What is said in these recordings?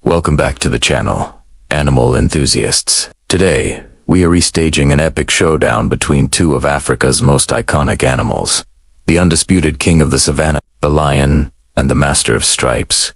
Welcome back to the channel, animal enthusiasts. Today, we are restaging an epic showdown between two of Africa's most iconic animals. The undisputed king of the savanna, the lion, and the master of stripes.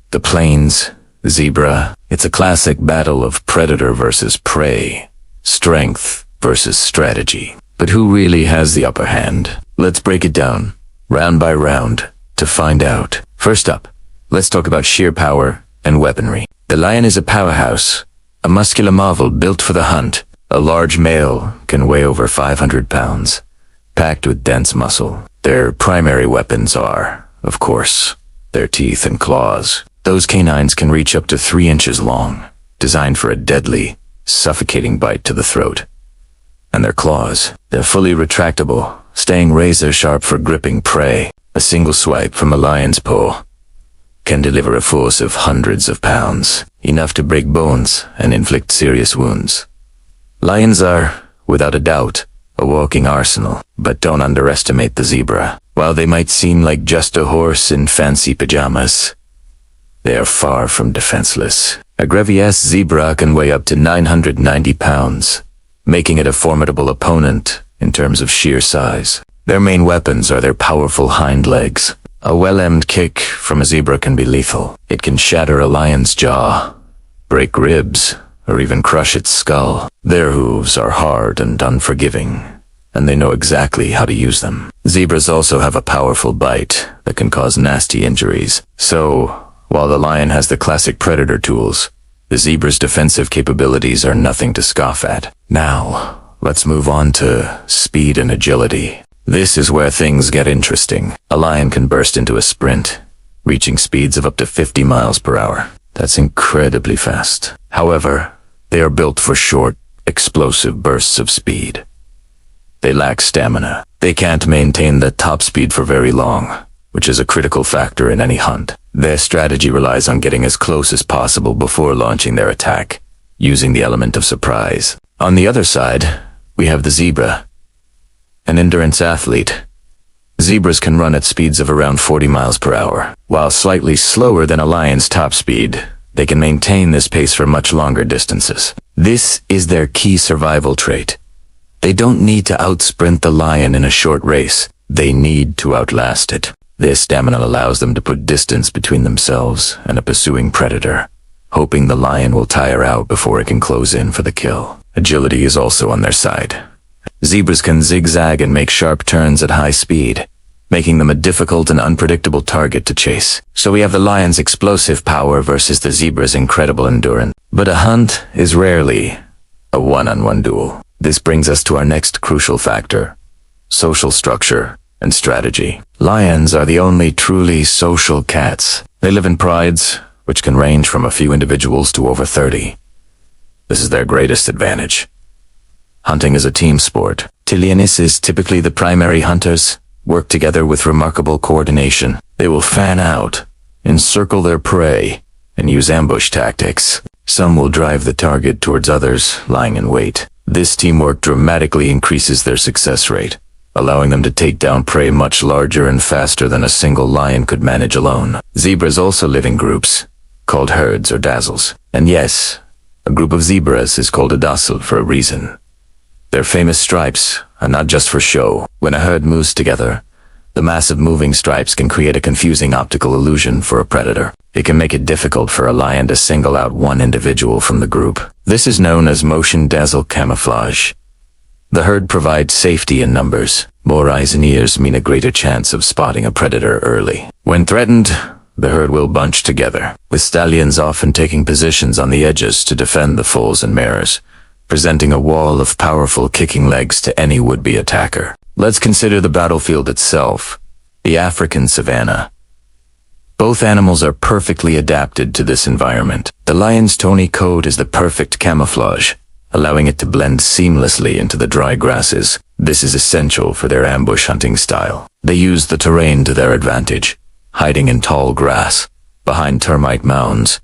The plains, zebra. It's a classic battle of predator versus prey, strength versus strategy. But who really has the upper hand? Let's break it down, round by round, to find out. First up, let's talk about sheer power and weaponry. The lion is a powerhouse, a muscular marvel built for the hunt. A large male can weigh over 500 pounds, packed with dense muscle. Their primary weapons are, of course, their teeth and claws. Those canines can reach up to 3 inches long, designed for a deadly, suffocating bite to the throat. And their claws, they're fully retractable, staying razor sharp for gripping prey. A single swipe from a lion's paw can deliver a force of hundreds of pounds, enough to break bones and inflict serious wounds. Lions are, without a doubt, a walking arsenal, but don't underestimate the zebra. While they might seem like just a horse in fancy pajamas, they are far from defenseless. A Grevy's zebra can weigh up to 990 pounds, making it a formidable opponent in terms of sheer size. Their main weapons are their powerful hind legs. A well-aimed kick from a zebra can be lethal. It can shatter a lion's jaw, break ribs, or even crush its skull. Their hooves are hard and unforgiving, and they know exactly how to use them. Zebras also have a powerful bite that can cause nasty injuries. So, while the lion has the classic predator tools, the zebra's defensive capabilities are nothing to scoff at. Now, let's move on to speed and agility. This is where things get interesting. A lion can burst into a sprint, reaching speeds of up to 50 miles per hour. That's incredibly fast. However, they are built for short, explosive bursts of speed. They lack stamina. They can't maintain the top speed for very long, which is a critical factor in any hunt. Their strategy relies on getting as close as possible before launching their attack, using the element of surprise. On the other side, we have the zebra, an endurance athlete. Zebras can run at speeds of around 40 miles per hour. While slightly slower than a lion's top speed, they can maintain this pace for much longer distances. This is their key survival trait. They don't need to outsprint the lion in a short race. They need to outlast it. Their stamina allows them to put distance between themselves and a pursuing predator, hoping the lion will tire out before it can close in for the kill. Agility is also on their side. Zebras can zigzag and make sharp turns at high speed, making them a difficult and unpredictable target to chase. So we have the lion's explosive power versus the zebra's incredible endurance. But a hunt is rarely a one-on-one duel. This brings us to our next crucial factor: social structure and strategy. Lions are the only truly social cats. They live in prides, which can range from a few individuals to over 30. This is their greatest advantage. Hunting is a team sport. Lionesses, typically the primary hunters, work together with remarkable coordination. They will fan out, encircle their prey, and use ambush tactics. Some will drive the target towards others, lying in wait. This teamwork dramatically increases their success rate, allowing them to take down prey much larger and faster than a single lion could manage alone. Zebras also live in groups, called herds or dazzles. And yes, a group of zebras is called a docile for a reason. Their famous stripes are not just for show. When a herd moves together, the massive moving stripes can create a confusing optical illusion for a predator. It can make it difficult for a lion to single out one individual from the group. This is known as motion dazzle camouflage. The herd provides safety in numbers. More eyes and ears mean a greater chance of spotting a predator early. When threatened, the herd will bunch together, with stallions often taking positions on the edges to defend the foals and mares, presenting a wall of powerful kicking legs to any would-be attacker. Let's consider the battlefield itself, the African savanna. Both animals are perfectly adapted to this environment. The lion's tawny coat is the perfect camouflage, allowing it to blend seamlessly into the dry grasses. This is essential for their ambush hunting style. They use the terrain to their advantage, hiding in tall grass, behind termite mounds,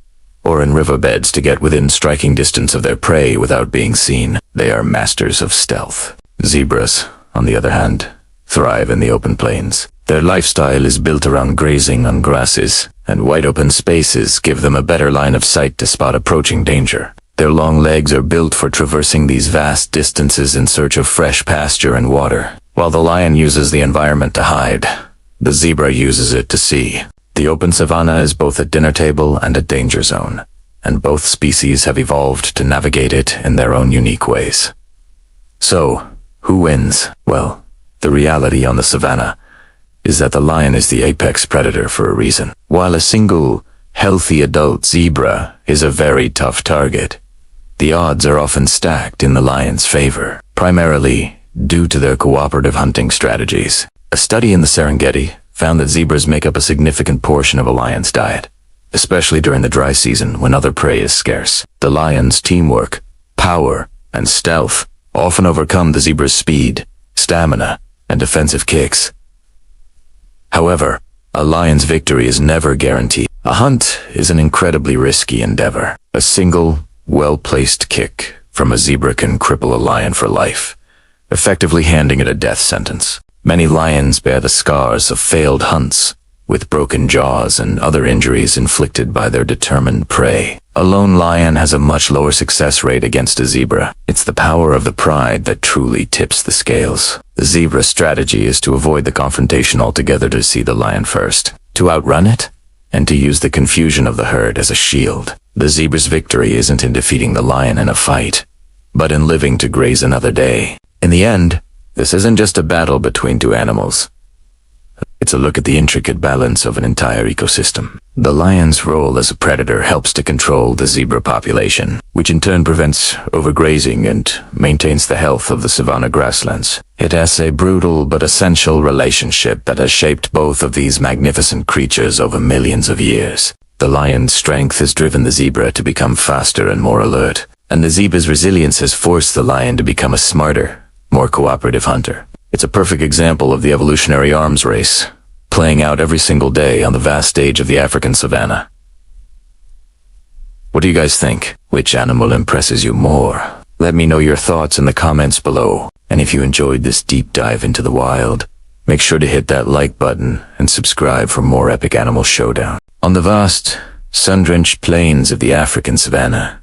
or in riverbeds to get within striking distance of their prey without being seen. They are masters of stealth. Zebras, on the other hand, thrive in the open plains. Their lifestyle is built around grazing on grasses, and wide open spaces give them a better line of sight to spot approaching danger. Their long legs are built for traversing these vast distances in search of fresh pasture and water. While the lion uses the environment to hide, the zebra uses it to see. The open savanna is both a dinner table and a danger zone, and both species have evolved to navigate it in their own unique ways. So, who wins? Well, the reality on the savanna is that the lion is the apex predator for a reason. While a single, healthy adult zebra is a very tough target, the odds are often stacked in the lion's favor, primarily due to their cooperative hunting strategies. A study in the Serengeti found that zebras make up a significant portion of a lion's diet, especially during the dry season when other prey is scarce. The lion's teamwork, power, and stealth often overcome the zebra's speed, stamina, and defensive kicks. However, a lion's victory is never guaranteed. A hunt is an incredibly risky endeavor. A single, well-placed kick from a zebra can cripple a lion for life, effectively handing it a death sentence. Many lions bear the scars of failed hunts, with broken jaws and other injuries inflicted by their determined prey. A lone lion has a much lower success rate against a zebra. It's the power of the pride that truly tips the scales. The zebra's strategy is to avoid the confrontation altogether, to see the lion first, to outrun it, and to use the confusion of the herd as a shield. The zebra's victory isn't in defeating the lion in a fight, but in living to graze another day. In the end, this isn't just a battle between two animals. It's a look at the intricate balance of an entire ecosystem. The lion's role as a predator helps to control the zebra population, which in turn prevents overgrazing and maintains the health of the savanna grasslands. It has a brutal but essential relationship that has shaped both of these magnificent creatures over millions of years. The lion's strength has driven the zebra to become faster and more alert, and the zebra's resilience has forced the lion to become a smarter, more cooperative hunter. It's a perfect example of the evolutionary arms race, playing out every single day on the vast stage of the African savanna. What do you guys think? Which animal impresses you more? Let me know your thoughts in the comments below. And if you enjoyed this deep dive into the wild, make sure to hit that like button and subscribe for more epic animal showdown. On the vast, sun-drenched plains of the African savanna,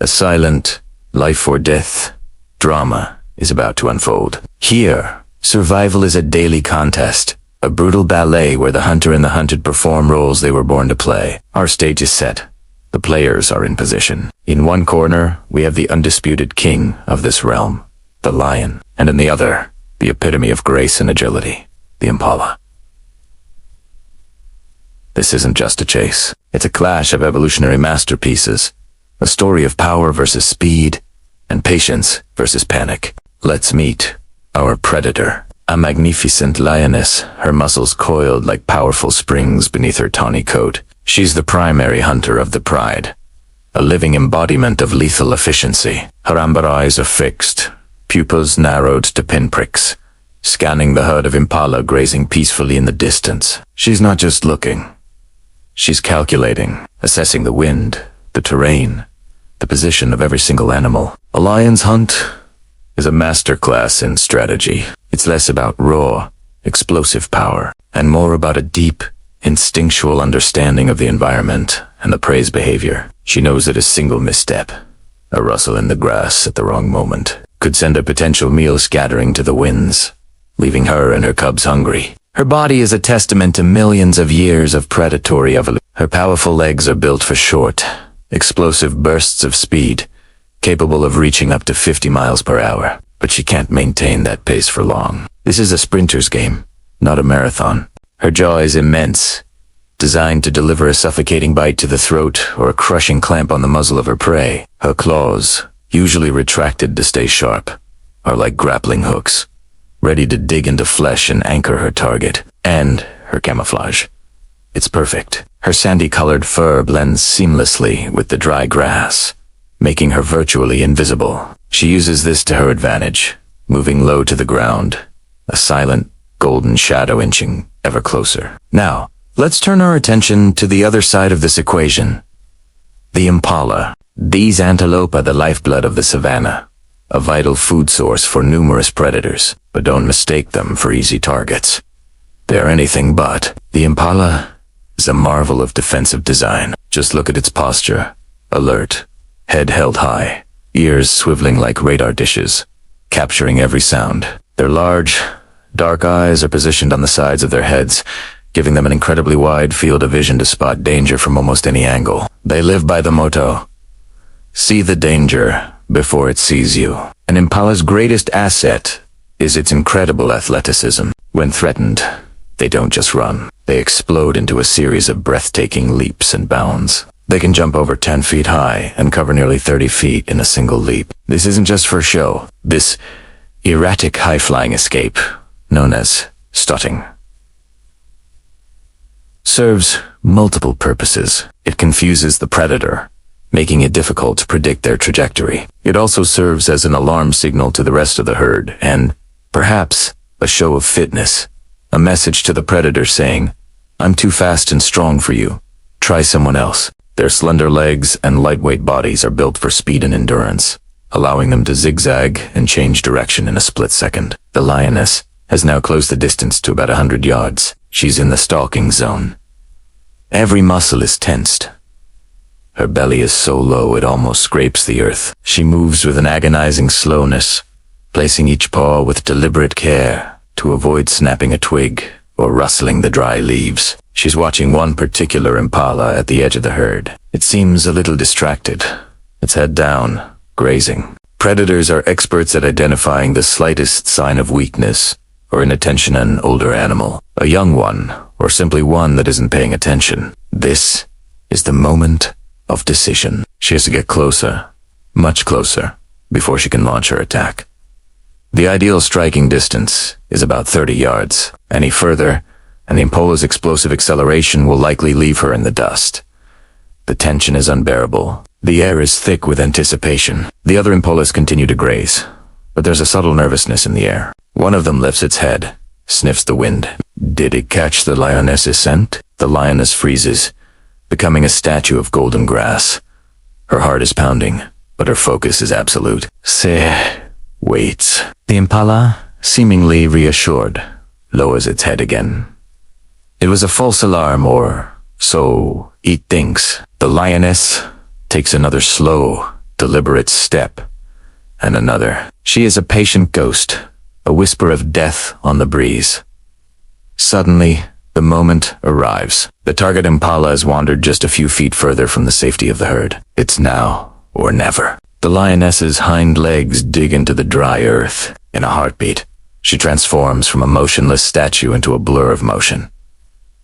a silent, life-or-death drama is about to unfold. Here, survival is a daily contest, a brutal ballet where the hunter and the hunted perform roles they were born to play. Our stage is set. The players are in position. In one corner, we have the undisputed king of this realm, the lion, and in the other, the epitome of grace and agility, the impala. This isn't just a chase. It's a clash of evolutionary masterpieces, a story of power versus speed, and patience versus panic. Let's meet our predator, a magnificent lioness, her muscles coiled like powerful springs beneath her tawny coat. She's the primary hunter of the pride, a living embodiment of lethal efficiency. Her amber eyes are fixed, pupils narrowed to pinpricks, scanning the herd of impala grazing peacefully in the distance. She's not just looking. She's calculating, assessing the wind, the terrain, the position of every single animal. A lion's hunt is a masterclass in strategy. It's less about raw, explosive power, and more about a deep, instinctual understanding of the environment and the prey's behavior. She knows that a single misstep, a rustle in the grass at the wrong moment, could send a potential meal scattering to the winds, leaving her and her cubs hungry. Her body is a testament to millions of years of predatory evolution. Her powerful legs are built for short, explosive bursts of speed, capable of reaching up to 50 miles per hour. But she can't maintain that pace for long. This is a sprinter's game, not a marathon. Her jaw is immense, designed to deliver a suffocating bite to the throat or a crushing clamp on the muzzle of her prey. Her claws, usually retracted to stay sharp, are like grappling hooks, ready to dig into flesh and anchor her target. And her camouflage. It's perfect. Her sandy-colored fur blends seamlessly with the dry grass, making her virtually invisible. She uses this to her advantage, moving low to the ground, a silent, golden shadow inching ever closer. Now, let's turn our attention to the other side of this equation. The impala. These antelope are the lifeblood of the savanna, a vital food source for numerous predators, but don't mistake them for easy targets. They're anything but. The impala is a marvel of defensive design. Just look at its posture. Alert, head held high, ears swiveling like radar dishes, capturing every sound. Their large, dark eyes are positioned on the sides of their heads, giving them an incredibly wide field of vision to spot danger from almost any angle. They live by the motto, see the danger before it sees you. An impala's greatest asset is its incredible athleticism. When threatened, they don't just run. They explode into a series of breathtaking leaps and bounds. They can jump over 10 feet high and cover nearly 30 feet in a single leap. This isn't just for show. This erratic high-flying escape, known as stalking, serves multiple purposes. It confuses the predator, making it difficult to predict their trajectory. It also serves as an alarm signal to the rest of the herd and, perhaps, a show of fitness, a message to the predator saying, "I'm too fast and strong for you. Try someone else." Their slender legs and lightweight bodies are built for speed and endurance, allowing them to zigzag and change direction in a split second. The lioness has now closed the distance to about 100 yards. She's in the stalking zone. Every muscle is tensed. Her belly is so low it almost scrapes the earth. She moves with an agonizing slowness, placing each paw with deliberate care to avoid snapping a twig or rustling the dry leaves. She's watching one particular impala at the edge of the herd. It seems a little distracted, its head down, grazing. Predators are experts at identifying the slightest sign of weakness or inattention in an older animal, a young one, or simply one that isn't paying attention. This is the moment of decision. She has to get closer, much closer, before she can launch her attack. The ideal striking distance is about 30 yards. Any further, and the impala's explosive acceleration will likely leave her in the dust. The tension is unbearable. The air is thick with anticipation. The other impalas continue to graze, but there's a subtle nervousness in the air. One of them lifts its head, sniffs the wind. Did it catch the lioness's scent? The lioness freezes, becoming a statue of golden grass. Her heart is pounding, but her focus is absolute. Waits. The impala, seemingly reassured, lowers its head again. It was a false alarm, or so it thinks. The lioness takes another slow, deliberate step, and another. She is a patient ghost, a whisper of death on the breeze. Suddenly, the moment arrives. The target impala has wandered just a few feet further from the safety of the herd. It's now or never. The lioness's hind legs dig into the dry earth. In a heartbeat, she transforms from a motionless statue into a blur of motion.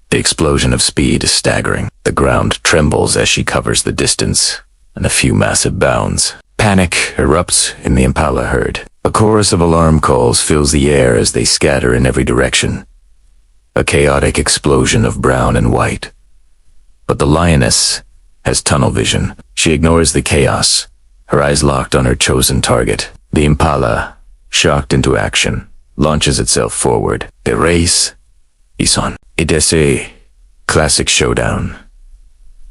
The explosion of speed is staggering. The ground trembles as she covers the distance in a few massive bounds. Panic erupts in the impala herd. A chorus of alarm calls fills the air as they scatter in every direction. A chaotic explosion of brown and white. But the lioness has tunnel vision. She ignores the chaos, her eyes locked on her chosen target. The impala, shocked into action, launches itself forward. The race is on. It is a classic showdown.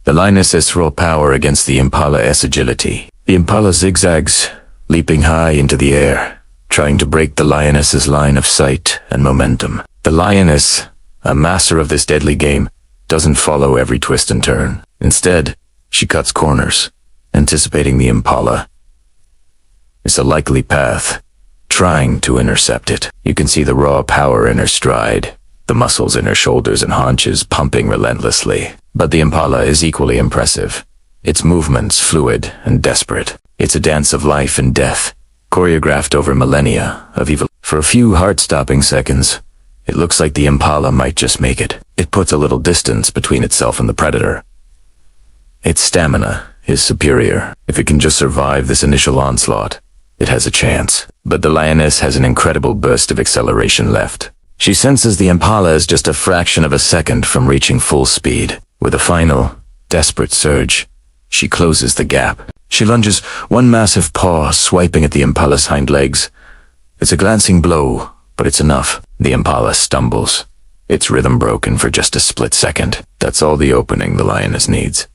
The lioness's raw power against the impala's agility. The impala zigzags, leaping high into the air, trying to break the lioness's line of sight and momentum. The lioness, a master of this deadly game, doesn't follow every twist and turn. Instead, she cuts corners, anticipating the impala. It's a likely path, trying to intercept it. You can see the raw power in her stride, the muscles in her shoulders and haunches pumping relentlessly. But the impala is equally impressive, its movements fluid and desperate. It's a dance of life and death, choreographed over millennia of evil. For a few heart-stopping seconds, it looks like the impala might just make it. It puts a little distance between itself and the predator. Its stamina is superior. If it can just survive this initial onslaught, it has a chance. But the lioness has an incredible burst of acceleration left. She senses the impala is just a fraction of a second from reaching full speed. With a final, desperate surge, she closes the gap. She lunges, one massive paw swiping at the impala's hind legs. It's a glancing blow, but it's enough. The impala stumbles, its rhythm broken for just a split second. That's all the opening the lioness needs.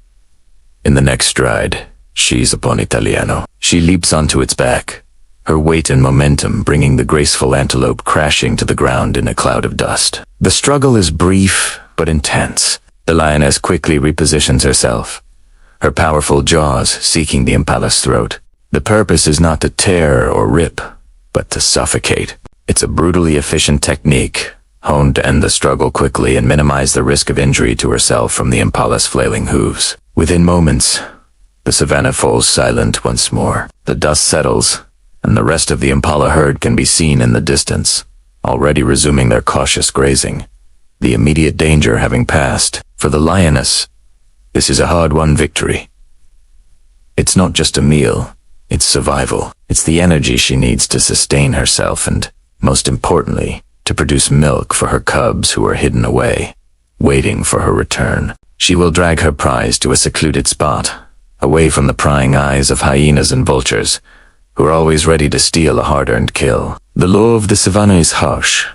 In the next stride, she's upon Italiano. She leaps onto its back, her weight and momentum bringing the graceful antelope crashing to the ground in a cloud of dust. The struggle is brief but intense. The lioness quickly repositions herself, her powerful jaws seeking the impala's throat. The purpose is not to tear or rip, but to suffocate. It's a brutally efficient technique, honed to end the struggle quickly and minimize the risk of injury to herself from the impala's flailing hooves. Within moments, the savanna falls silent once more. The dust settles, and the rest of the impala herd can be seen in the distance, already resuming their cautious grazing, the immediate danger having passed. For the lioness, this is a hard-won victory. It's not just a meal, it's survival. It's the energy she needs to sustain herself and, most importantly, to produce milk for her cubs who are hidden away, waiting for her return. She will drag her prize to a secluded spot, away from the prying eyes of hyenas and vultures, who are always ready to steal a hard-earned kill. The law of the savanna is harsh.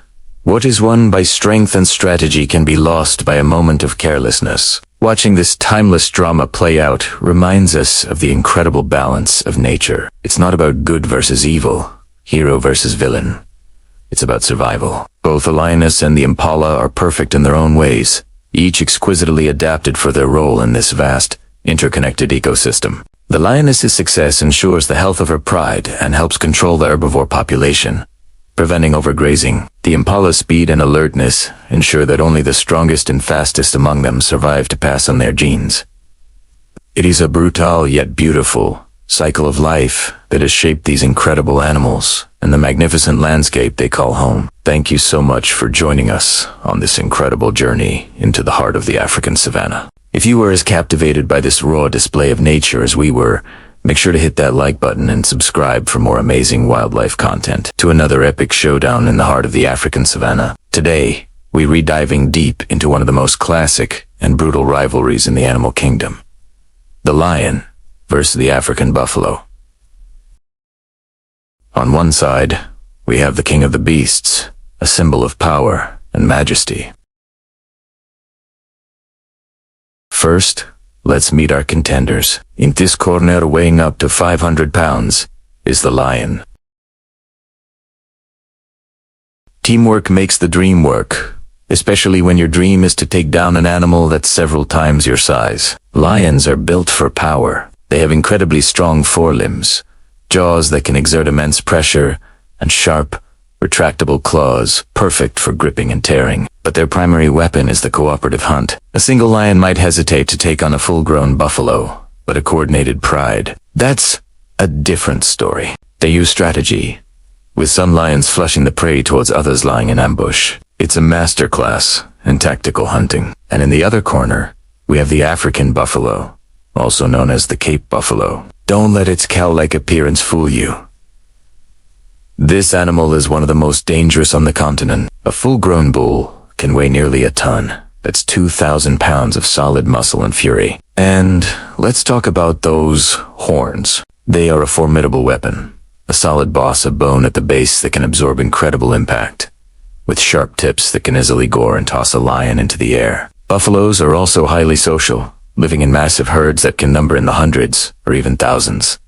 What is won by strength and strategy can be lost by a moment of carelessness. Watching this timeless drama play out reminds us of the incredible balance of nature. It's not about good versus evil, hero versus villain. It's about survival. Both the lioness and the impala are perfect in their own ways, each exquisitely adapted for their role in this vast, interconnected ecosystem. The lioness's success ensures the health of her pride and helps control the herbivore population, preventing overgrazing. The impala's speed and alertness ensure that only the strongest and fastest among them survive to pass on their genes. It is a brutal yet beautiful cycle of life that has shaped these incredible animals and the magnificent landscape they call home. Thank you so much for joining us on this incredible journey into the heart of the African savanna. If you were as captivated by this raw display of nature as we were, make sure to hit that like button and subscribe for more amazing wildlife content. To another epic showdown in the heart of the African savanna. Today, we re-diving deep into one of the most classic and brutal rivalries in the animal kingdom. The lion versus the African buffalo. On one side, we have the king of the beasts, a symbol of power and majesty. First, let's meet our contenders. In this corner, weighing up to 500 pounds, is the lion. Teamwork makes the dream work, especially when your dream is to take down an animal that's several times your size. Lions are built for power. They have incredibly strong forelimbs, jaws that can exert immense pressure, and sharp, retractable claws, perfect for gripping and tearing. But their primary weapon is the cooperative hunt. A single lion might hesitate to take on a full-grown buffalo, but a coordinated pride, that's a different story. They use strategy, with some lions flushing the prey towards others lying in ambush. It's a masterclass in tactical hunting. And in the other corner, we have the African buffalo, also known as the Cape buffalo. Don't let its cow-like appearance fool you. This animal is one of the most dangerous on the continent. A full-grown bull can weigh nearly a ton. That's 2,000 pounds of solid muscle and fury. And let's talk about those horns. They are a formidable weapon, a solid boss of bone at the base that can absorb incredible impact, with sharp tips that can easily gore and toss a lion into the air. Buffaloes are also highly social, living in massive herds that can number in the hundreds or even thousands,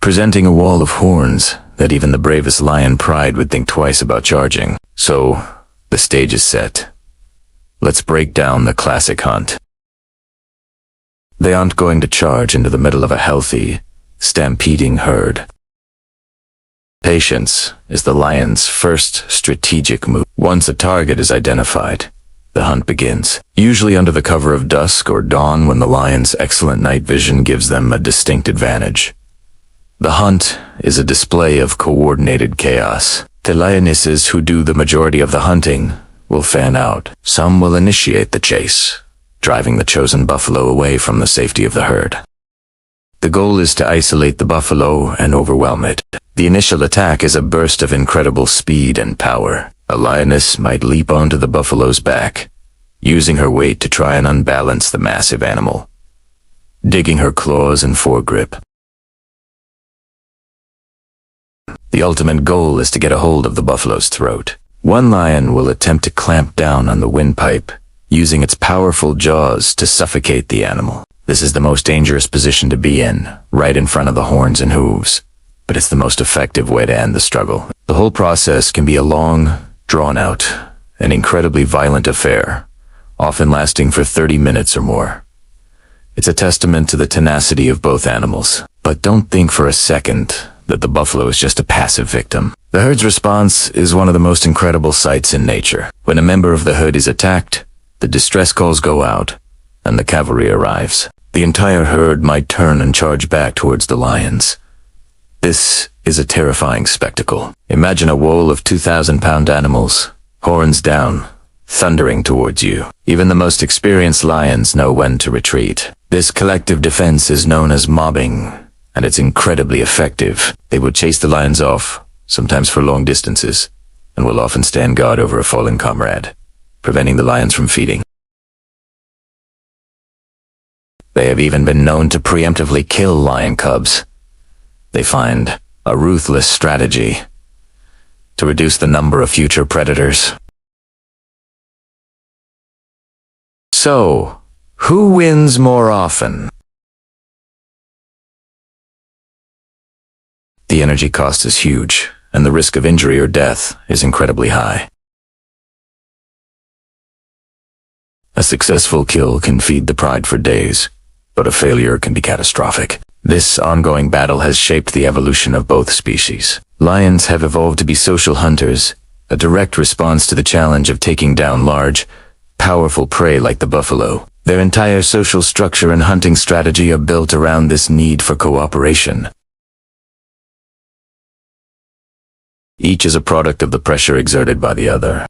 presenting a wall of horns that even the bravest lion pride would think twice about charging. So, the stage is set. Let's break down the classic hunt. They aren't going to charge into the middle of a healthy, stampeding herd. Patience is the lion's first strategic move. Once a target is identified, the hunt begins, usually under the cover of dusk or dawn when the lion's excellent night vision gives them a distinct advantage. The hunt is a display of coordinated chaos. The lionesses who do the majority of the hunting will fan out. Some will initiate the chase, driving the chosen buffalo away from the safety of the herd. The goal is to isolate the buffalo and overwhelm it. The initial attack is a burst of incredible speed and power. A lioness might leap onto the buffalo's back, using her weight to try and unbalance the massive animal, digging her claws and foregrip. The ultimate goal is to get a hold of the buffalo's throat. One lion will attempt to clamp down on the windpipe, using its powerful jaws to suffocate the animal. This is the most dangerous position to be in, right in front of the horns and hooves, but it's the most effective way to end the struggle. The whole process can be a long, drawn-out, and incredibly violent affair, often lasting for 30 minutes or more. It's a testament to the tenacity of both animals. But don't think for a second that the buffalo is just a passive victim. The herd's response is one of the most incredible sights in nature. When a member of the herd is attacked, the distress calls go out, and the cavalry arrives. The entire herd might turn and charge back towards the lions. This is a terrifying spectacle. Imagine a wall of 2,000-pound animals, horns down, thundering towards you. Even the most experienced lions know when to retreat. This collective defense is known as mobbing, and it's incredibly effective. They will chase the lions off, sometimes for long distances, and will often stand guard over a fallen comrade, preventing the lions from feeding. They have even been known to preemptively kill lion cubs. They find a ruthless strategy to reduce the number of future predators. So, who wins more often? The energy cost is huge, and the risk of injury or death is incredibly high. A successful kill can feed the pride for days, but a failure can be catastrophic. This ongoing battle has shaped the evolution of both species. Lions have evolved to be social hunters, a direct response to the challenge of taking down large, powerful prey like the buffalo. Their entire social structure and hunting strategy are built around this need for cooperation. Each is a product of the pressure exerted by the other.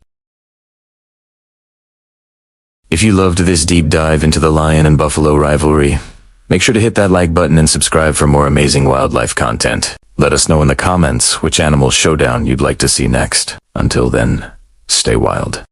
If you loved this deep dive into the lion and buffalo rivalry, make sure to hit that like button and subscribe for more amazing wildlife content. Let us know in the comments which animal showdown you'd like to see next. Until then, stay wild.